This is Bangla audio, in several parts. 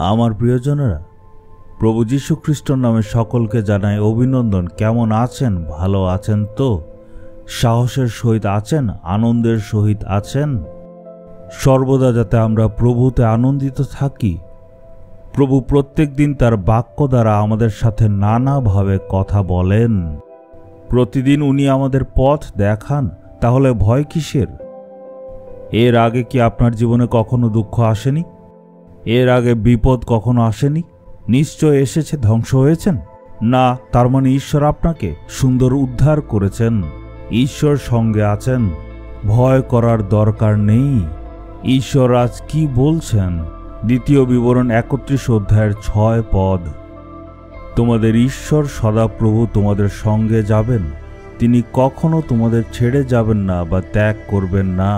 আমার প্রিয়জনেরা, প্রভু যীশু খ্রিস্টর নামে সকলকে জানাই অভিনন্দন। কেমন আছেন? ভালো আছেন তো? সাহসের সহিত আছেন? আনন্দের সহিত আছেন? সর্বদা যাতে আমরা প্রভুতে আনন্দিত থাকি। প্রভু প্রত্যেক দিন তার বাক্য দ্বারা আমাদের সাথে নানাভাবে কথা বলেন। প্রতিদিন উনি আমাদের পথ দেখান। তাহলে ভয় কিসের? এর আগে কি আপনার জীবনে কখনো দুঃখ আসেনি? এর আগে বিপদ কখনো আসেনি? নিশ্চয় এসেছে। ধ্বংস হয়েছেন না? তার মানে ঈশ্বর আপনাকে সুন্দর উদ্ধার করেছেন। ঈশ্বর সঙ্গে আছেন, ভয় করার দরকার নেই। ঈশ্বর আজ কি বলছেন? দ্বিতীয় বিবরণ 31 অধ্যায়ের 6 পদ। তোমাদের ঈশ্বর সদাপ্রভু তোমাদের সঙ্গে যাবেন, তিনি কখনো তোমাদের ছেড়ে যাবেন না বা ত্যাগ করবেন না।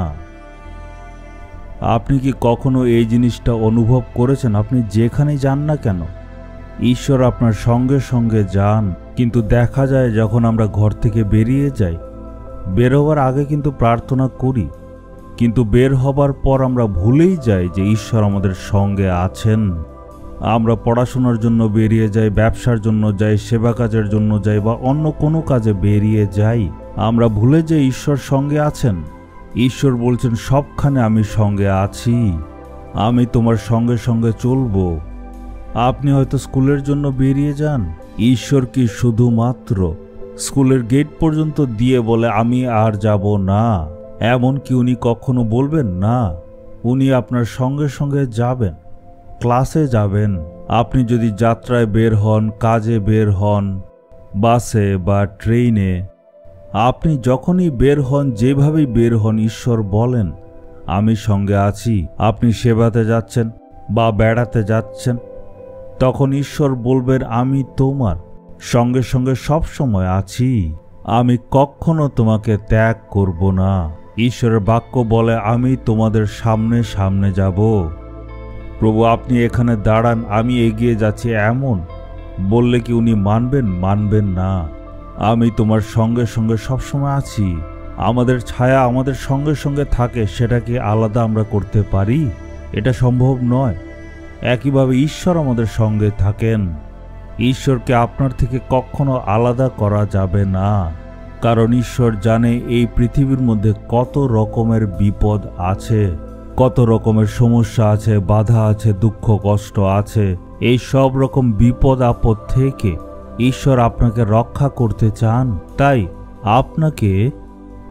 আপনি কি কখনো এই জিনিসটা অনুভব করেছেন? আপনি যেখানেই যান না কেন, ঈশ্বর আপনার সঙ্গে সঙ্গে যান। কিন্তু দেখা যায় যখন আমরা ঘর থেকে বেরিয়ে যাই, বের হওয়ার আগে কিন্তু প্রার্থনা করি, কিন্তু বের হবার পর আমরা ভুলেই যাই যে ঈশ্বর আমাদের সঙ্গে আছেন। আমরা পড়াশোনার জন্য বেরিয়ে যাই, ব্যবসার জন্য যাই, সেবা কাজের জন্য যাই বা অন্য কোনো কাজে বেরিয়ে যাই, আমরা ভুলে যাই ঈশ্বর সঙ্গে আছেন। ঈশ্বর বলছেন, সবখানে আমি সঙ্গে আছি, আমি তোমার সঙ্গে সঙ্গে চলব। আপনি হয়তো স্কুলের জন্য বেরিয়ে যান, ঈশ্বর কি শুধুমাত্র স্কুলের গেট পর্যন্ত দিয়ে বলে আমি আর যাব না? এমন কি উনি কখনো বলবেন না? উনি আপনার সঙ্গে সঙ্গে যাবেন, ক্লাসে যাবেন। আপনি যদি যাত্রায় বের হন, কাজে বের হন, বাসে বা ট্রেনে, আপনি যখনই বের হন, যেভাবেই বের হন, ঈশ্বর বলেন আমি সঙ্গে আছি। আপনি সেবাতে যাচ্ছেন বা বেড়াতে যাচ্ছেন, তখন ঈশ্বর বলবেন আমি তোমার সঙ্গে সঙ্গে সব সময় আছি, আমি কখনো তোমাকে ত্যাগ করব না। ঈশ্বরের বাক্য বলে আমি তোমাদের সামনে সামনে যাব। প্রভু আপনি এখানে দাঁড়ান, আমি এগিয়ে যাচ্ছি, এমন বললে কি উনি মানবেন? মানবেন না। আমি তোমার সঙ্গে সঙ্গে সবসময় আছি। আমাদের ছায়া আমাদের সঙ্গে সঙ্গে থাকে, সেটা কি আলাদা আমরা করতে পারি? এটা সম্ভব নয়। একইভাবে ঈশ্বর আমাদের সঙ্গে থাকেন। ঈশ্বরকে আপনার থেকে কখনো আলাদা করা যাবে না, কারণ ঈশ্বর জানে এই পৃথিবীর মধ্যে কত রকমের বিপদ আছে, কত রকমের সমস্যা আছে, বাধা আছে, দুঃখ কষ্ট আছে। এই সব রকম বিপদ আপদ থেকে ঈশ্বর আপনাকে রক্ষা করতে চান, তাই আপনাকে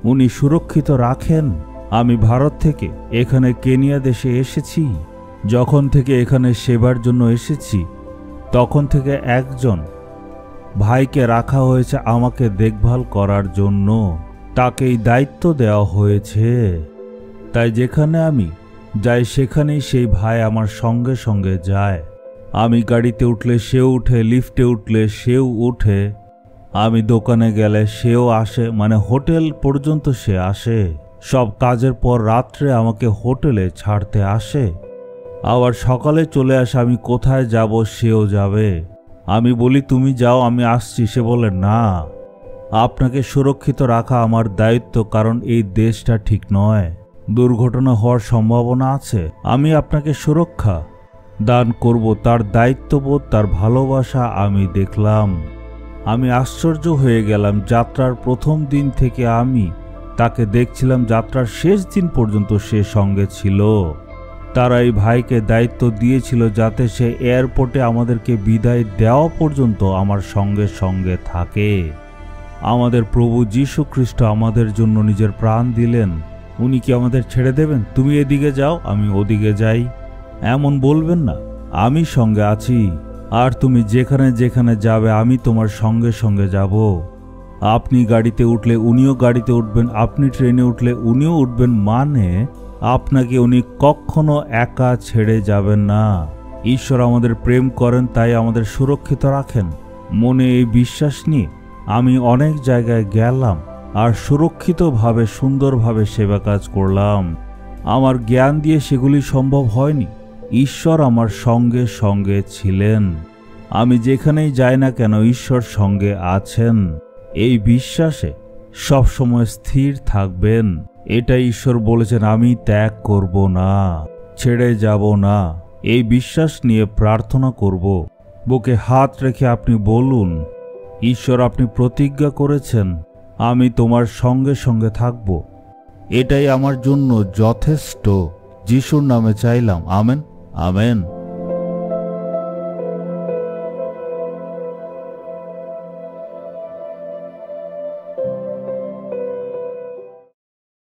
উনি সুরক্ষিত রাখেন। আমি ভারত থেকে এখানে কেনিয়া দেশে এসেছি। যখন থেকে এখানে সেবার জন্য এসেছি, তখন থেকে একজন ভাইকে রাখা হয়েছে আমাকে দেখভাল করার জন্য। তাকেই দায়িত্ব দেওয়া হয়েছে। তাই যেখানে আমি যাই সেখানেই সেই ভাই আমার সঙ্গে সঙ্গে যায়। আমি গাড়িতে উঠলে সেও উঠে, লিফটে উঠলে সেও উঠে, আমি দোকানে গেলে সেও আসে, মানে হোটেল পর্যন্ত সে আসে। সব কাজের পর রাত্রে আমাকে হোটেলে ছাড়তে আসে, আবার সকালে চলে আসে। আমি কোথায় যাব সেও যাবে। আমি বলি তুমি যাও, আমি আসছি। সে বলে না, আপনাকে সুরক্ষিত রাখা আমার দায়িত্ব, কারণ এই দেশটা ঠিক নয়, দুর্ঘটনা হওয়ার সম্ভাবনা আছে। আমি আপনাকে সুরক্ষা দান করব। তার দায়িত্ববোধ, তার ভালোবাসা আমি দেখলাম। আমি আশ্চর্য হয়ে গেলাম। যাত্রার প্রথম দিন থেকে আমি তাকে দেখছিলাম, যাত্রার শেষ দিন পর্যন্ত সে সঙ্গে ছিল। তারা এই ভাইকে দায়িত্ব দিয়েছিল যাতে সে এয়ারপোর্টে আমাদেরকে বিদায় দেওয়া পর্যন্ত আমার সঙ্গে সঙ্গে থাকে। আমাদের প্রভু যীশু খ্রিস্ট আমাদের জন্য নিজের প্রাণ দিলেন। উনি কি আমাদের ছেড়ে দেবেন? তুমি এদিকে যাও, আমি ওদিকে যাই, এমন বলবেন না। আমি সঙ্গে আছি, আর তুমি যেখানে যেখানে যাবে আমি তোমার সঙ্গে সঙ্গে যাব। আপনি গাড়িতে উঠলে উনিও গাড়িতে উঠবেন, আপনি ট্রেনে উঠলে উনিও উঠবেন, মানে আপনাকে উনি কখনো একা ছেড়ে যাবেন না। ঈশ্বর আমাদের প্রেম করেন, তাই আমাদের সুরক্ষিত রাখেন। মনে এই বিশ্বাস নিয়ে আমি অনেক জায়গায় গেলাম আর সুরক্ষিতভাবে সুন্দরভাবে সেবা কাজ করলাম। আমার জ্ঞান দিয়ে সেগুলি সম্ভব হয়নি, ঈশ্বর আমার সঙ্গে সঙ্গে ছিলেন। আমি যেখানেই যাই না কেন ঈশ্বর সঙ্গে আছেন। এই বিশ্বাসে সব সময় স্থির থাকবেন। এটা ঈশ্বর বলেছেন, আমি ত্যাগ করব না, ছেড়ে যাব না। এই বিশ্বাস নিয়ে প্রার্থনা করব। বুকে হাত রেখে আপনি বলুন, ঈশ্বর, আপনি প্রতিজ্ঞা করেছেন আমি তোমার সঙ্গে সঙ্গে থাকব। এটাই আমার জন্য যথেষ্ট। যিশুর নামে চাইলাম, আমেন, আমেন।